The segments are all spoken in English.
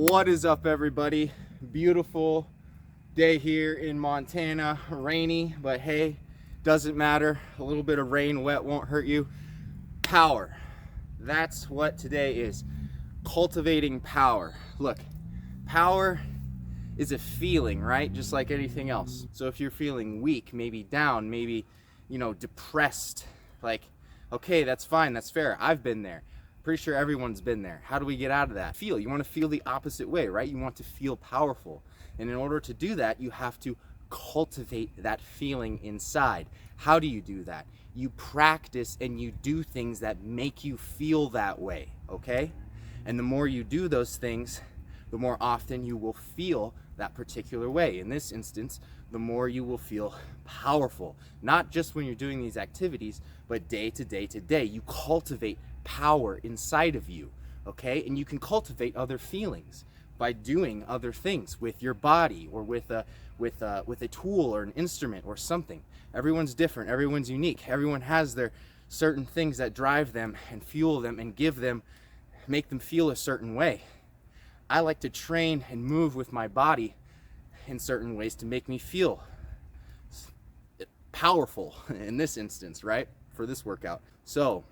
What is up, everybody? Beautiful day here in Montana. Rainy, but hey, doesn't matter. A little bit of rain, wet won't hurt you. Power. That's what today is. Cultivating power. Look, power is a feeling, right? Just like anything else. So if you're feeling weak, maybe down, maybe, depressed, like, okay, that's fine, that's fair. I've been there. Pretty sure everyone's been there. How do we get out of that? You want to feel the opposite way, right? You want to feel powerful. And in order to do that, you have to cultivate that feeling inside. How do you do that? You practice and you do things that make you feel that way, okay? And the more you do those things, the more often you will feel that particular way. In this instance, the more you will feel powerful. Not just when you're doing these activities, but day to day to day. You cultivate power inside of you, okay? And you can cultivate other feelings by doing other things with your body or with a tool or an instrument or something. Everyone's different, everyone's unique. Everyone has their certain things that drive them and fuel them and make them feel a certain way. I like to train and move with my body in certain ways to make me feel powerful in this instance, right? For this workout. So,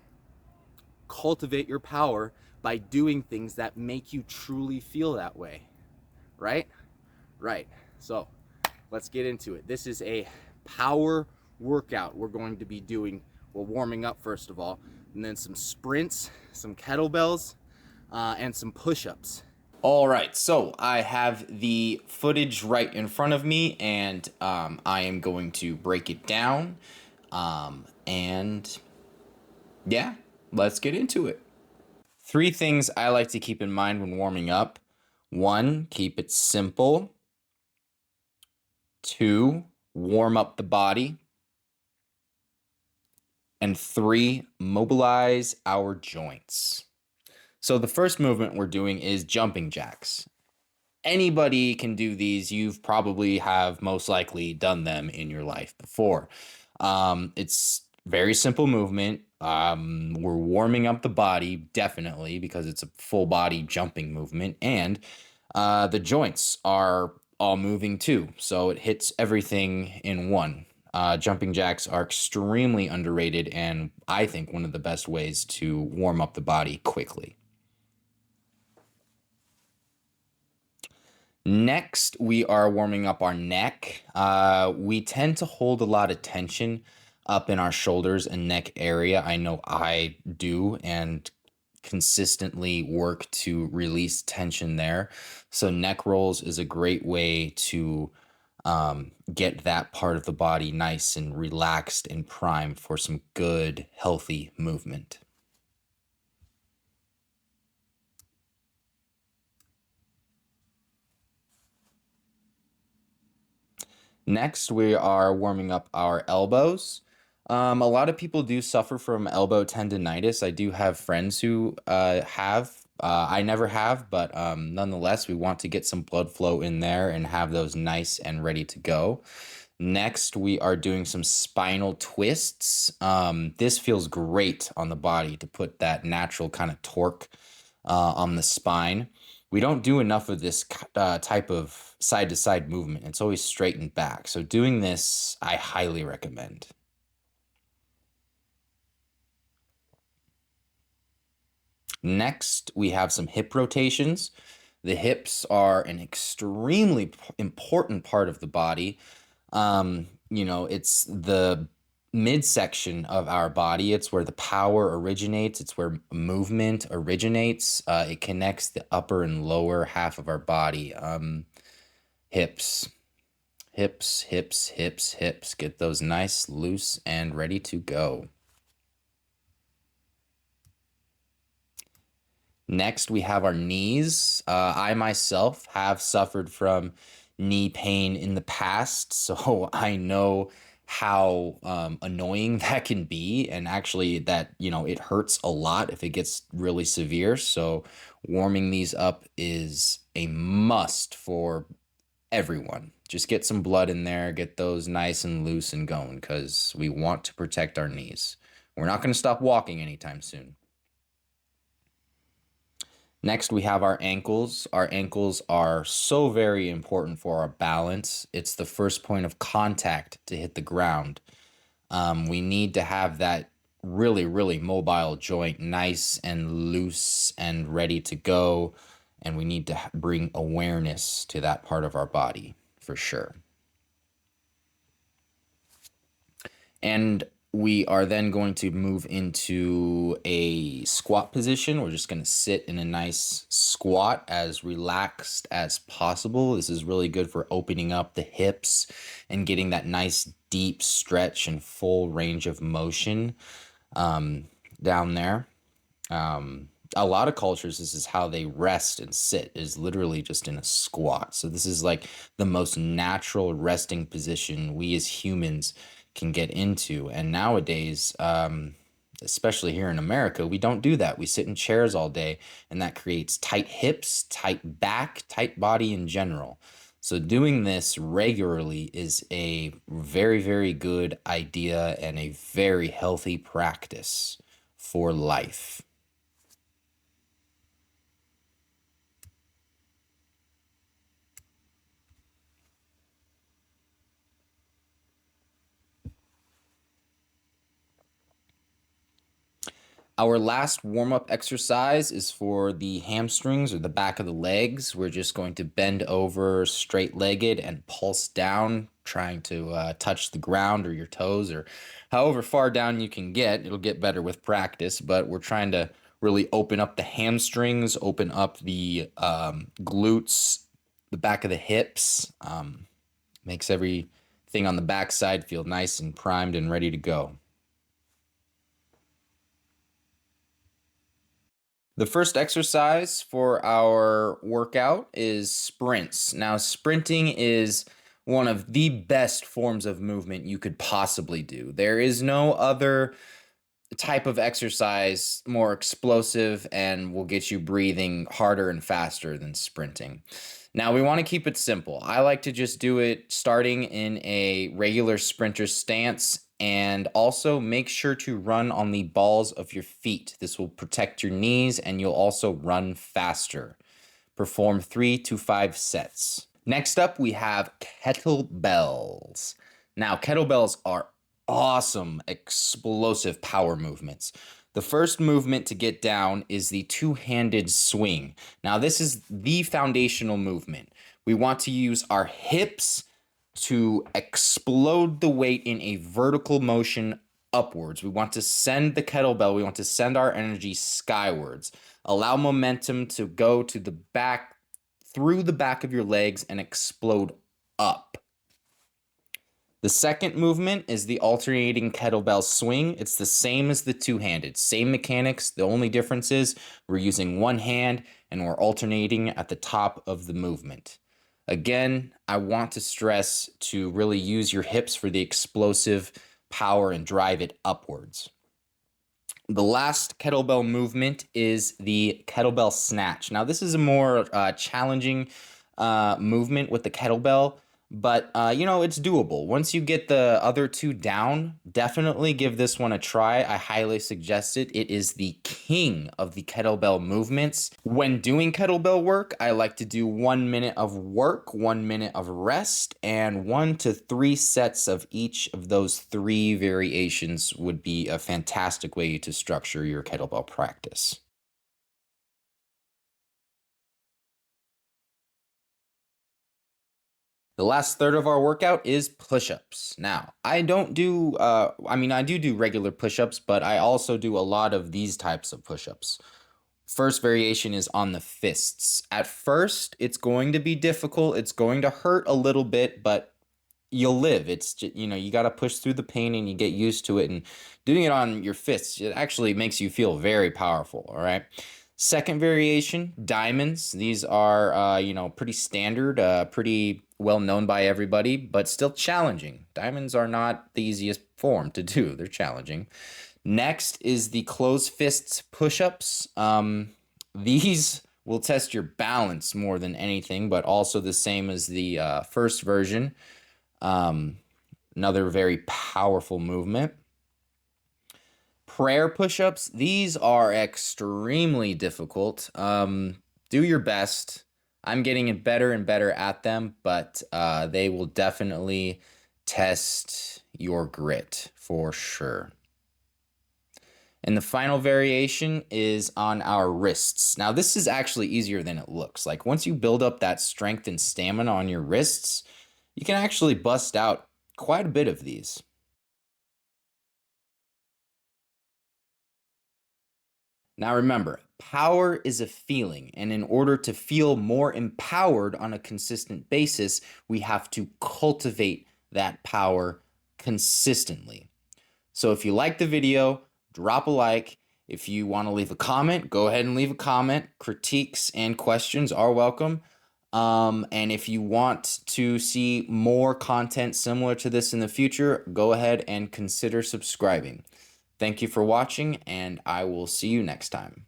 cultivate your power by doing things that make you truly feel that way, right? Right. So, let's get into it. This is a power workout we're going to be doing. We're warming up first of all, and then some sprints, some kettlebells, and some push-ups. All right, so I have the footage right in front of me, and I am going to break it down, and yeah, let's get into it. 3 things I like to keep in mind when warming up. 1, keep it simple. 2, warm up the body. And 3, mobilize our joints. So the first movement we're doing is jumping jacks. Anybody can do these. You've probably have most likely done them in your life before. It's very simple movement. We're warming up the body, definitely, because it's a full body jumping movement. And the joints are all moving too. So it hits everything in one. Jumping jacks are extremely underrated and I think one of the best ways to warm up the body quickly. Next, we are warming up our neck. We tend to hold a lot of tension up in our shoulders and neck area. I know I do, and consistently work to release tension there. So neck rolls is a great way to get that part of the body nice and relaxed and primed for some good, healthy movement. Next, we are warming up our elbows. A lot of people do suffer from elbow tendonitis. I do have friends who have. I never have, but nonetheless, we want to get some blood flow in there and have those nice and ready to go. Next, we are doing some spinal twists. This feels great on the body to put that natural kind of torque on the spine. We don't do enough of this type of side-to-side movement. It's always straight and back. So doing this, I highly recommend. Next, we have some hip rotations. The hips are an extremely important part of the body. It's the midsection of our body. It's where the power originates. It's where movement originates. It connects the upper and lower half of our body. Hips, hips, hips, hips, hips. Get those nice, loose, and ready to go. Next, we have our knees. I myself have suffered from knee pain in the past, so I know how annoying that can be, and actually that, it hurts a lot if it gets really severe. So warming these up is a must for everyone. Just get some blood in there, get those nice and loose and going, because we want to protect our knees. We're not going to stop walking anytime soon. Next, we have our ankles. Our ankles are so very important for our balance. It's the first point of contact to hit the ground. We need to have that really, really mobile joint nice and loose and ready to go. And we need to bring awareness to that part of our body for sure. And we are then going to move into a squat position. We're just going to sit in a nice squat as relaxed as possible. This is really good for opening up the hips and getting that nice deep stretch and full range of motion down there. A lot of cultures, this is how they rest and sit, is literally just in a squat. So this is like the most natural resting position we as humans can get into. And nowadays, especially here in America, we don't do that. We sit in chairs all day, and that creates tight hips, tight back, tight body in general. So doing this regularly is a very, very good idea and a very healthy practice for life. Our last warm up exercise is for the hamstrings or the back of the legs. We're just going to bend over straight legged and pulse down, trying to touch the ground or your toes or however far down you can get. It'll get better with practice, but we're trying to really open up the hamstrings, open up the glutes, the back of the hips. Makes everything on the backside feel nice and primed and ready to go. The first exercise for our workout is sprints. Now, sprinting is one of the best forms of movement you could possibly do. There is no other type of exercise more explosive and will get you breathing harder and faster than sprinting. Now, we want to keep it simple. I like to just do it starting in a regular sprinter stance, and also make sure to run on the balls of your feet. This will protect your knees and you'll also run faster. Perform 3 to 5 sets. Next up, we have kettlebells. Now, kettlebells are awesome, explosive power movements. The first movement to get down is the two-handed swing. Now, this is the foundational movement. We want to use our hips to explode the weight in a vertical motion upwards. We want to send the kettlebell, we want to send our energy skywards. Allow momentum to go to the back, through the back of your legs and explode up. The second movement is the alternating kettlebell swing. It's the same as the two-handed, same mechanics. The only difference is we're using one hand and we're alternating at the top of the movement. Again, I want to stress to really use your hips for the explosive power and drive it upwards. The last kettlebell movement is the kettlebell snatch. Now, this is a more challenging movement with the kettlebell, but it's doable. Once you get the other two down, definitely give this one a try. I highly suggest it. It is the king of the kettlebell movements. When doing kettlebell work, I like to do 1 minute of work, 1 minute of rest, and 1 to 3 sets of each of those 3 variations would be a fantastic way to structure your kettlebell practice. The last third of our workout is push-ups. Now, I don't do, I do regular push-ups, but I also do a lot of these types of push-ups. First variation is on the fists. At first, it's going to be difficult. It's going to hurt a little bit, but you'll live. It's just, you got to push through the pain and you get used to it. And doing it on your fists, it actually makes you feel very powerful. All right. Second variation, diamonds. These are, pretty standard, pretty well known by everybody, but still challenging. Diamonds are not the easiest form to do. They're challenging. Next is the closed fists push-ups. These will test your balance more than anything, but also the same as the first version. Another very powerful movement. Prayer push-ups, these are extremely difficult. Do your best. I'm getting better and better at them, but they will definitely test your grit for sure. And the final variation is on our wrists. Now, this is actually easier than it looks. Like once you build up that strength and stamina on your wrists, you can actually bust out quite a bit of these. Now remember, power is a feeling, and in order to feel more empowered on a consistent basis, we have to cultivate that power consistently. So if you like the video, drop a like. If you want to leave a comment, go ahead and leave a comment. Critiques and questions are welcome. And if you want to see more content similar to this in the future, go ahead and consider subscribing. Thank you for watching, and I will see you next time.